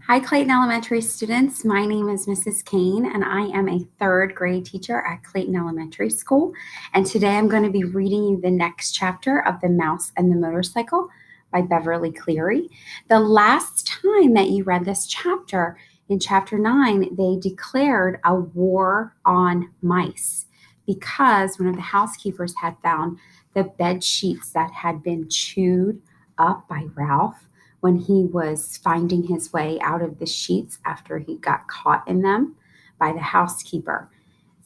Hi, Clayton Elementary students. My name is Mrs. Kane, and I am a third grade teacher at Clayton Elementary School. And today I'm going to be reading you the next chapter of The Mouse and the Motorcycle by Beverly Cleary. The last time that you read this chapter, in chapter 9, they declared a war on mice because one of the housekeepers had found the bed sheets that had been chewed up by Ralph when he was finding his way out of the sheets after he got caught in them by the housekeeper.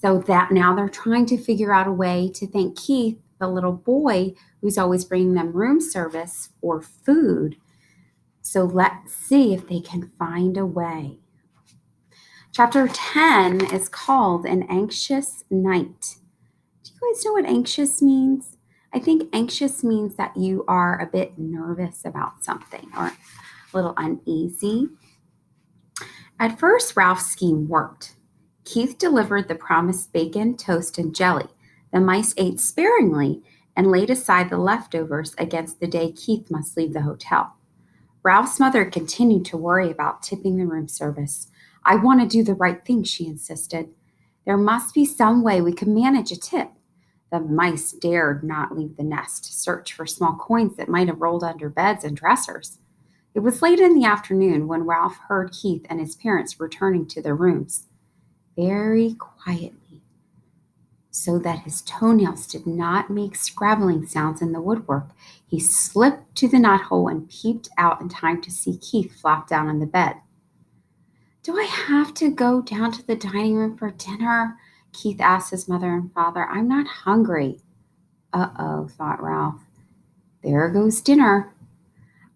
So that now they're trying to figure out a way to thank Keith, the little boy who's always bringing them room service or food. So let's see if they can find a way. Chapter 10 is called An Anxious Night. Do you guys know what anxious means? I think anxious means that you are a bit nervous about something or a little uneasy. At first, Ralph's scheme worked. Keith delivered the promised bacon, toast, and jelly. The mice ate sparingly and laid aside the leftovers against the day Keith must leave the hotel. Ralph's mother continued to worry about tipping the room service. "I want to do the right thing," she insisted. "There must be some way we can manage a tip." The mice dared not leave the nest to search for small coins that might have rolled under beds and dressers. It was late in the afternoon when Ralph heard Keith and his parents returning to their rooms. Very quietly, so that his toenails did not make scrabbling sounds in the woodwork, he slipped to the knothole and peeped out in time to see Keith flop down on the bed. "Do I have to go down to the dining room for dinner?" Keith asked his mother and father. "I'm not hungry." "Uh-oh," thought Ralph. "There goes dinner."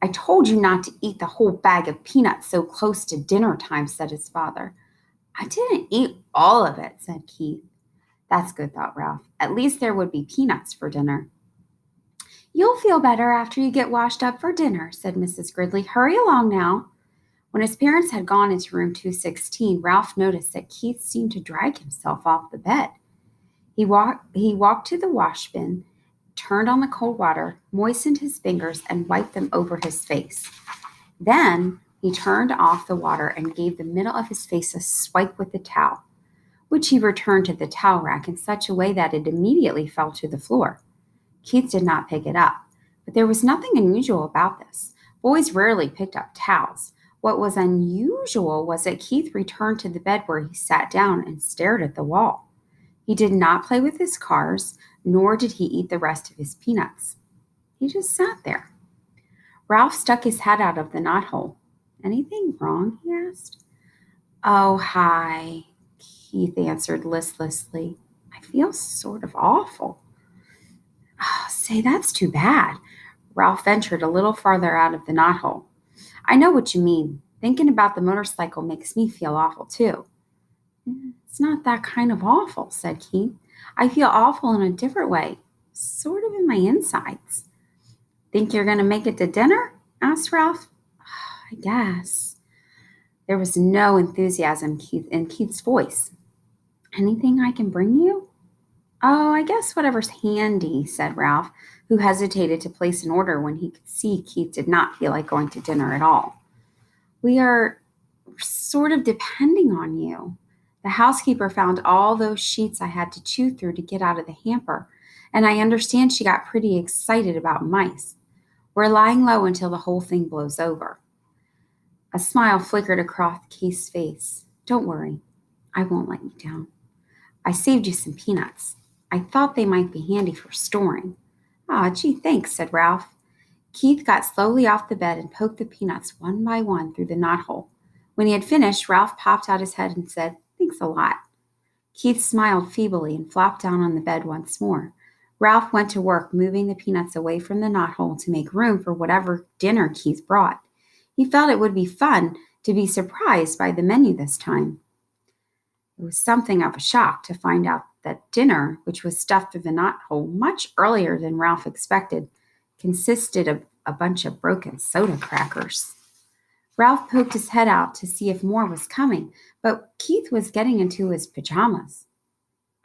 "I told you not to eat the whole bag of peanuts so close to dinner time," said his father. "I didn't eat all of it," said Keith. "That's good," thought Ralph. "At least there would be peanuts for dinner." "You'll feel better after you get washed up for dinner," said Mrs. Gridley. "Hurry along now." When his parents had gone into room 216, Ralph noticed that Keith seemed to drag himself off the bed. He walked to the wash bin, turned on the cold water, moistened his fingers, and wiped them over his face. Then he turned off the water and gave the middle of his face a swipe with the towel, which he returned to the towel rack in such a way that it immediately fell to the floor. Keith did not pick it up, but there was nothing unusual about this. Boys rarely picked up towels. What was unusual was that Keith returned to the bed where he sat down and stared at the wall. He did not play with his cars, nor did he eat the rest of his peanuts. He just sat there. Ralph stuck his head out of the knothole. "Anything wrong?" he asked. "Oh, hi," Keith answered listlessly. "I feel sort of awful." "Oh, say, that's too bad." Ralph ventured a little farther out of the knothole. "I know what you mean. Thinking about the motorcycle makes me feel awful, too." "It's not that kind of awful," said Keith. "I feel awful in a different way, sort of in my insides." "Think you're going to make it to dinner?" asked Ralph. "I guess." There was no enthusiasm in Keith's voice. "Anything I can bring you?" "Oh, I guess whatever's handy," said Ralph, who hesitated to place an order when he could see Keith did not feel like going to dinner at all. "We are sort of depending on you. The housekeeper found all those sheets I had to chew through to get out of the hamper, and I understand she got pretty excited about mice. We're lying low until the whole thing blows over." A smile flickered across Keith's face. "Don't worry. I won't let you down. I saved you some peanuts. I thought they might be handy for storing." "Ah, gee, thanks," said Ralph. Keith got slowly off the bed and poked the peanuts one by one through the knothole. When he had finished, Ralph popped out his head and said, "Thanks a lot." Keith smiled feebly and flopped down on the bed once more. Ralph went to work moving the peanuts away from the knothole to make room for whatever dinner Keith brought. He felt it would be fun to be surprised by the menu this time. It was something of a shock to find out that dinner, which was stuffed through the knothole much earlier than Ralph expected, consisted of a bunch of broken soda crackers. Ralph poked his head out to see if more was coming, but Keith was getting into his pajamas.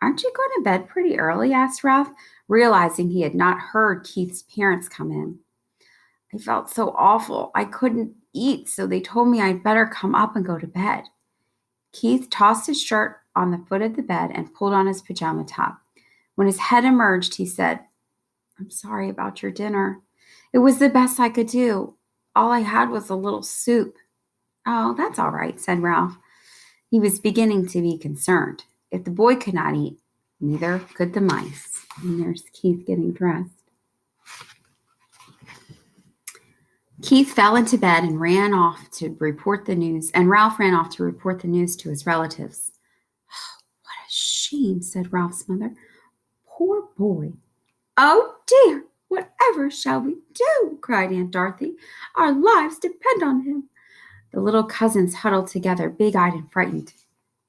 "Aren't you going to bed pretty early?" asked Ralph, realizing he had not heard Keith's parents come in. "I felt so awful. I couldn't eat, so they told me I'd better come up and go to bed. Keith tossed his shirt on the foot of the bed and pulled on his pajama top. When his head emerged, he said, "I'm sorry about your dinner. It was the best I could do. All I had was a little soup." "Oh, that's all right," said Ralph. He was beginning to be concerned. If the boy could not eat, neither could the mice. And there's Keith getting dressed. Keith fell into bed and ran off to report the news, and Ralph ran off to report the news to his relatives. "Oh, what a shame," said Ralph's mother. "Poor boy." "Oh dear, whatever shall we do?" cried Aunt Dorothy. "Our lives depend on him." The little cousins huddled together, big-eyed and frightened.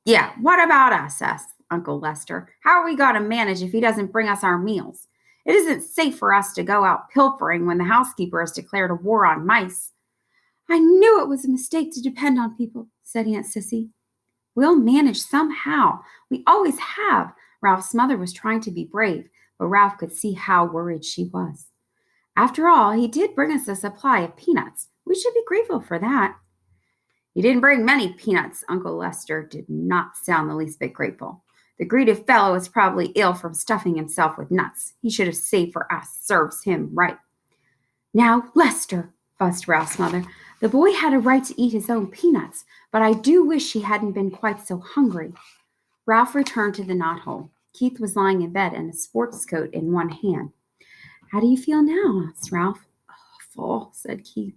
"Yeah, what about us?" asked Uncle Lester. "How are we going to manage if he doesn't bring us our meals? It isn't safe for us to go out pilfering when the housekeeper has declared a war on mice." "I knew it was a mistake to depend on people," said Aunt Sissy. "We'll manage somehow. We always have." Ralph's mother was trying to be brave, but Ralph could see how worried she was. "After all, he did bring us a supply of peanuts. We should be grateful for that." "He didn't bring many peanuts." Uncle Lester did not sound the least bit grateful. "The greedy fellow is probably ill from stuffing himself with nuts. He should have saved for us. Serves him right." "Now, Lester," fussed Ralph's mother, "the boy had a right to eat his own peanuts, but I do wish he hadn't been quite so hungry." Ralph returned to the knothole. Keith was lying in bed and a sports coat in one hand. "How do you feel now?" asked Ralph. "Awful," said Keith.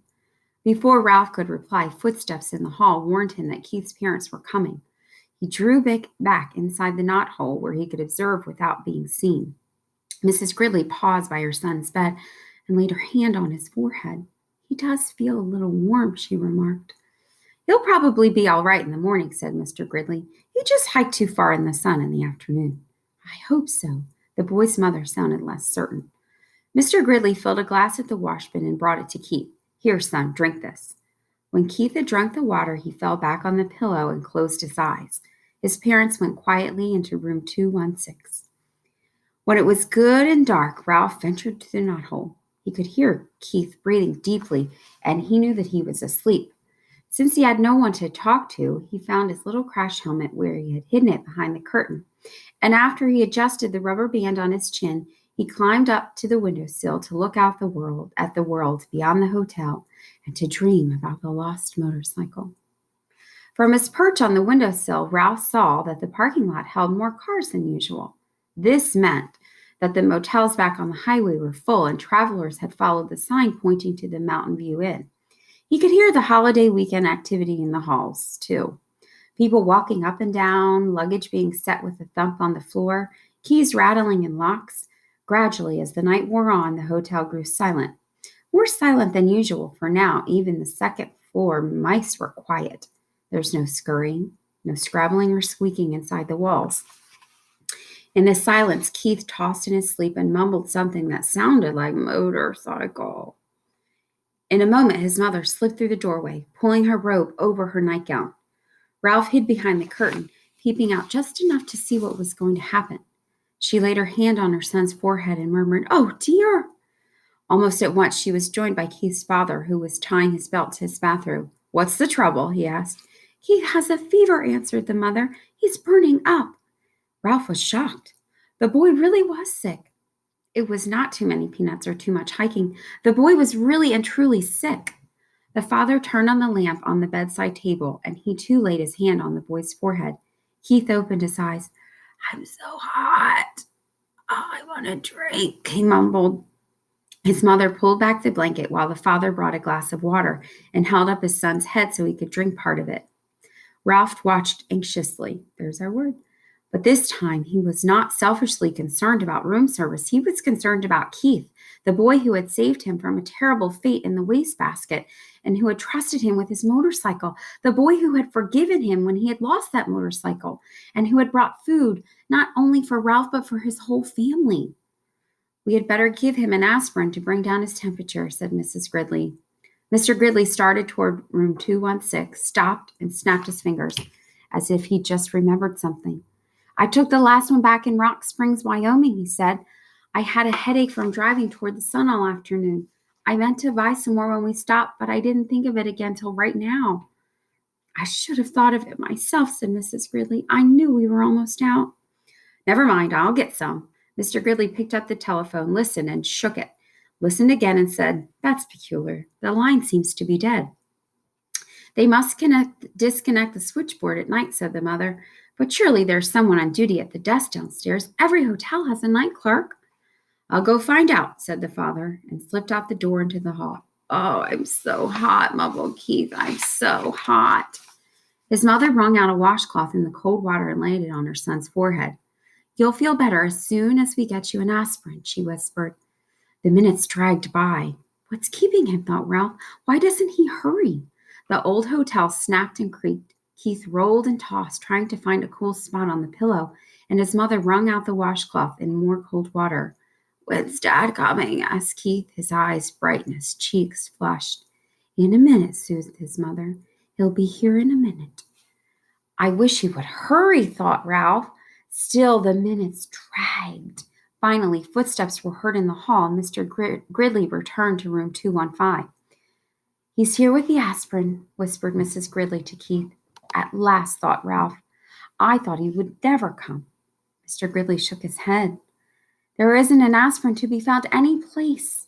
Before Ralph could reply, footsteps in the hall warned him that Keith's parents were coming. He drew back inside the knothole where he could observe without being seen. Mrs. Gridley paused by her son's bed and laid her hand on his forehead. "He does feel a little warm," she remarked. "He'll probably be all right in the morning," said Mr. Gridley. "He just hiked too far in the sun in the afternoon." "I hope so." The boy's mother sounded less certain. Mr. Gridley filled a glass at the washbin and brought it to Keith. "Here, son, drink this." When Keith had drunk the water, he fell back on the pillow and closed his eyes. His parents went quietly into room 216. When it was good and dark, Ralph ventured to the knothole. He could hear Keith breathing deeply, and he knew that he was asleep. Since he had no one to talk to, he found his little crash helmet where he had hidden it behind the curtain, and after he adjusted the rubber band on his chin, he climbed up to the windowsill to look out at the world beyond the hotel and to dream about the lost motorcycle. From his perch on the windowsill, Ralph saw that the parking lot held more cars than usual. This meant that the motels back on the highway were full and travelers had followed the sign pointing to the Mountain View Inn. He could hear the holiday weekend activity in the halls, too. People walking up and down, luggage being set with a thump on the floor, keys rattling in locks. Gradually, as the night wore on, the hotel grew silent. More silent than usual, for now even the second floor mice were quiet. There was no scurrying, no scrabbling or squeaking inside the walls. In the silence, Keith tossed in his sleep and mumbled something that sounded like motorcycle. In a moment, his mother slipped through the doorway, pulling her robe over her nightgown. Ralph hid behind the curtain, peeping out just enough to see what was going to happen. She laid her hand on her son's forehead and murmured, "Oh, dear." Almost at once, she was joined by Keith's father, who was tying his belt to his bathrobe. "What's the trouble?" he asked. "Keith has a fever," answered the mother. "He's burning up." Ralph was shocked. The boy really was sick. It was not too many peanuts or too much hiking. The boy was really and truly sick. The father turned on the lamp on the bedside table, and he too laid his hand on the boy's forehead. Keith opened his eyes. "I'm so hot. Oh, I want a drink," he mumbled. His mother pulled back the blanket while the father brought a glass of water and held up his son's head so he could drink part of it. Ralph watched anxiously. There's our word. But this time he was not selfishly concerned about room service. He was concerned about Keith, the boy who had saved him from a terrible fate in the wastebasket and who had trusted him with his motorcycle, the boy who had forgiven him when he had lost that motorcycle and who had brought food not only for Ralph but for his whole family. "We had better give him an aspirin to bring down his temperature," said Mrs. Gridley. Mr. Gridley started toward room 216, stopped, and snapped his fingers, as if he'd just remembered something. "I took the last one back in Rock Springs, Wyoming," he said. "I had a headache from driving toward the sun all afternoon. I meant to buy some more when we stopped, but I didn't think of it again till right now." "I should have thought of it myself," said Mrs. Gridley. "I knew we were almost out." "Never mind, I'll get some." Mr. Gridley picked up the telephone, listened, and shook it. Listened again and said, "That's peculiar. The line seems to be dead." "They must disconnect the switchboard at night," said the mother. "But surely there's someone on duty at the desk downstairs. Every hotel has a night clerk." "I'll go find out," said the father, and slipped out the door into the hall. "Oh, I'm so hot," mumbled Keith. "I'm so hot." His mother wrung out a washcloth in the cold water and laid it on her son's forehead. "You'll feel better as soon as we get you an aspirin," she whispered. The minutes dragged by. "What's keeping him?" thought Ralph. "Why doesn't he hurry?" The old hotel snapped and creaked. Keith rolled and tossed, trying to find a cool spot on the pillow, and his mother wrung out the washcloth in more cold water. "When's Dad coming?" asked Keith, his eyes bright and his cheeks flushed. "In a minute," soothed his mother. "He'll be here in a minute." "I wish he would hurry," thought Ralph. Still the minutes dragged. Finally, footsteps were heard in the hall, and Mr. Gridley returned to room 215. "He's here with the aspirin," whispered Mrs. Gridley to Keith. "At last," thought Ralph. "I thought he would never come." Mr. Gridley shook his head. "There isn't an aspirin to be found any place."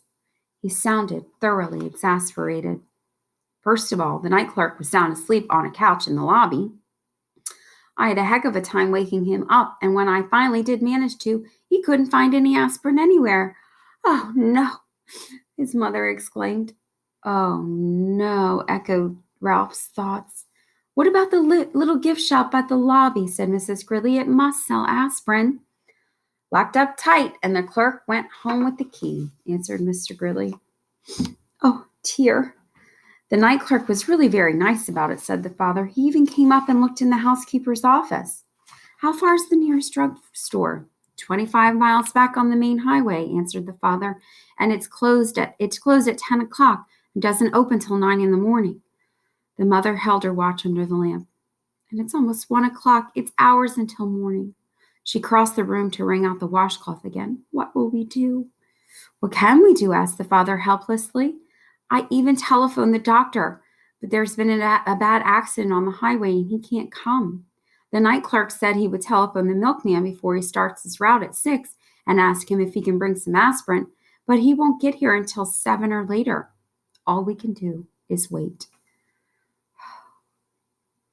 He sounded thoroughly exasperated. "First of all, the night clerk was sound asleep on a couch in the lobby. I had a heck of a time waking him up, and when I finally did manage to, he couldn't find any aspirin anywhere." "Oh, no!" his mother exclaimed. "Oh, no!" echoed Ralph's thoughts. "What about the little gift shop at the lobby?" said Mrs. Gridley. "It must sell aspirin." "Locked up tight, and the clerk went home with the key," answered Mr. Gridley. "Oh, dear." "The night clerk was really very nice about it," said the father. "He even came up and looked in the housekeeper's office." "How far is the nearest drugstore?" 25 miles back on the main highway," answered the father. "And it's closed at 10 o'clock and doesn't open till 9 in the morning." The mother held her watch under the lamp. "And it's almost 1 o'clock. It's hours until morning." She crossed the room to wring out the washcloth again. "What will we do?" "What can we do?" asked the father helplessly. "I even telephoned the doctor, but there's been a bad accident on the highway and he can't come. The night clerk said he would telephone the milkman before he starts his route at 6 and ask him if he can bring some aspirin, but he won't get here until 7 or later. All we can do is wait."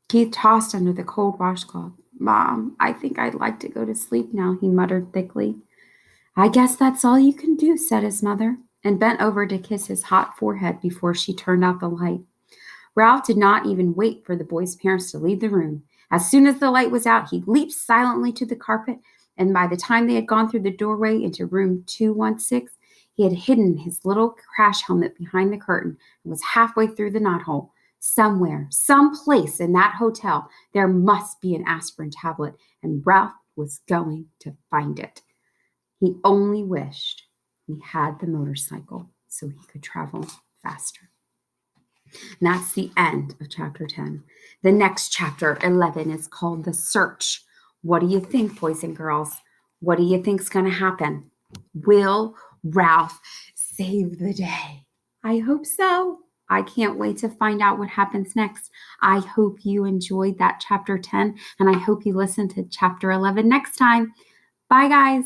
Keith tossed under the cold washcloth. "Mom, I think I'd like to go to sleep now," he muttered thickly. "I guess that's all you can do," said his mother, and bent over to kiss his hot forehead before she turned out the light. Ralph did not even wait for the boy's parents to leave the room. As soon as the light was out, he leaped silently to the carpet, and by the time they had gone through the doorway into room 216, he had hidden his little crash helmet behind the curtain and was halfway through the knothole. Somewhere, someplace in that hotel, there must be an aspirin tablet, and Ralph was going to find it. He only wished he had the motorcycle so he could travel faster. And that's the end of chapter 10. The next chapter, 11, is called The Search. What do you think, boys and girls? What do you think's going to happen? Will Ralph save the day? I hope so. I can't wait to find out what happens next. I hope you enjoyed that chapter 10, and I hope you listen to chapter 11 next time. Bye, guys.